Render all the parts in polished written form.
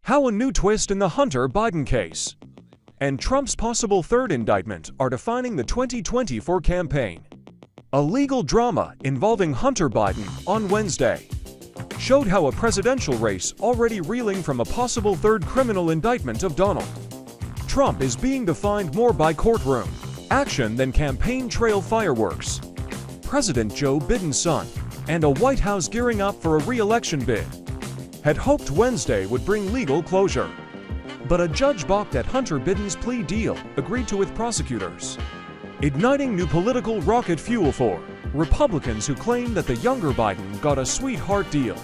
How a new twist in the Hunter Biden case and Trump's possible third indictment are defining the 2024 campaign. A legal drama involving Hunter Biden on Wednesday showed how a presidential race already reeling from a possible third criminal indictment of Donald Trump is being defined more by courtroom action than campaign trail fireworks. President Joe Biden's son and a White House gearing up for a re-election bid had hoped Wednesday would bring legal closure. But a judge balked at Hunter Biden's plea deal agreed to with prosecutors, igniting new political rocket fuel for Republicans who claim that the younger Biden got a sweetheart deal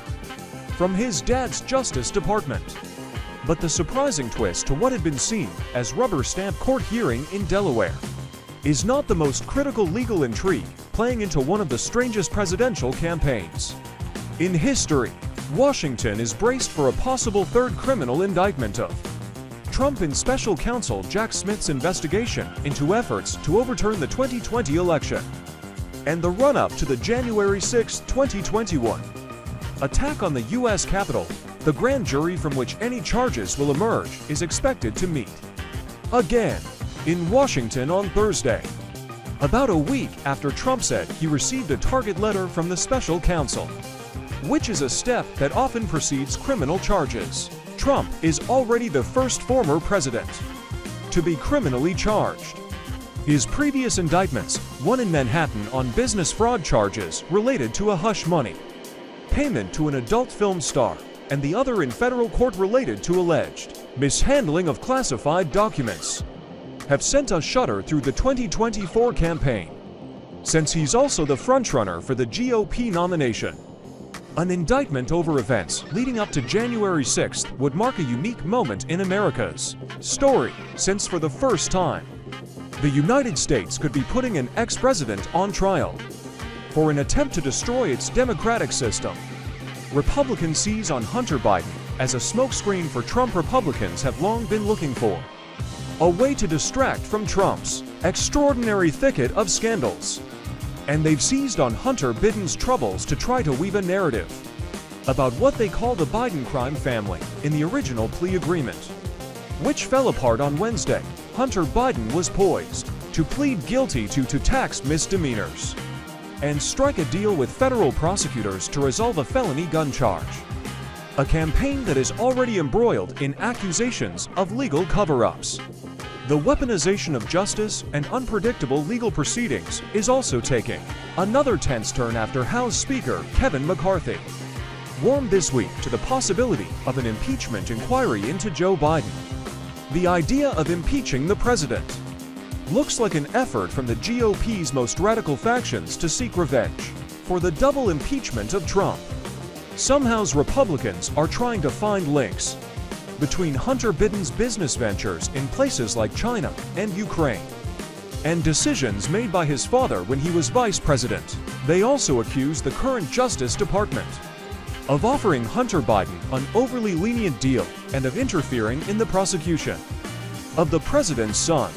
from his dad's Justice Department. But the surprising twist to what had been seen as rubber stamp court hearing in Delaware is not the most critical legal intrigue playing into one of the strangest presidential campaigns in history. Washington is braced for a possible third criminal indictment of Trump in special counsel Jack Smith's investigation into efforts to overturn the 2020 election and the run-up to the January 6, 2021 attack on the U.S. Capitol. The grand jury from which any charges will emerge is expected to meet again in Washington on Thursday, about a week after Trump said he received a target letter from the special counsel, which is a step that often precedes criminal charges. Trump is already the first former president to be criminally charged. His previous indictments, one in Manhattan on business fraud charges related to a hush money payment to an adult film star, and the other in federal court related to alleged mishandling of classified documents, have sent a shudder through the 2024 campaign, since he's also the frontrunner for the GOP nomination. An indictment over events leading up to January 6th would mark a unique moment in America's story, since for the first time, the United States could be putting an ex-president on trial for an attempt to destroy its democratic system. Republicans seize on Hunter Biden as a smokescreen for Trump. Republicans have long been looking for a way to distract from Trump's extraordinary thicket of scandals, and they've seized on Hunter Biden's troubles to try to weave a narrative about what they call the Biden crime family in the original plea agreement, which fell apart on Wednesday. Hunter Biden was poised to plead guilty to tax misdemeanors and strike a deal with federal prosecutors to resolve a felony gun charge, a campaign that is already embroiled in accusations of legal cover-ups. The weaponization of justice and unpredictable legal proceedings is also taking another tense turn after House Speaker Kevin McCarthy warmed this week to the possibility of an impeachment inquiry into Joe Biden. The idea of impeaching the president looks like an effort from the GOP's most radical factions to seek revenge for the double impeachment of Trump. Some House Republicans are trying to find links between Hunter Biden's business ventures in places like China and Ukraine and decisions made by his father when he was vice president. They also accuse the current Justice Department of offering Hunter Biden an overly lenient deal and of interfering in the prosecution of the president's son.